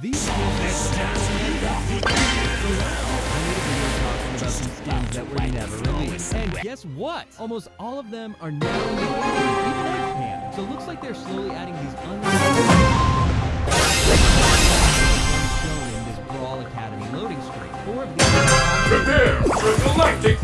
These skins talking about some skins that were never released. And guess what? Almost all of them are now in the Japan. So it looks like they're slowly adding these shown in this Brawl Academy loading screen. 4 of these Prepare for galactic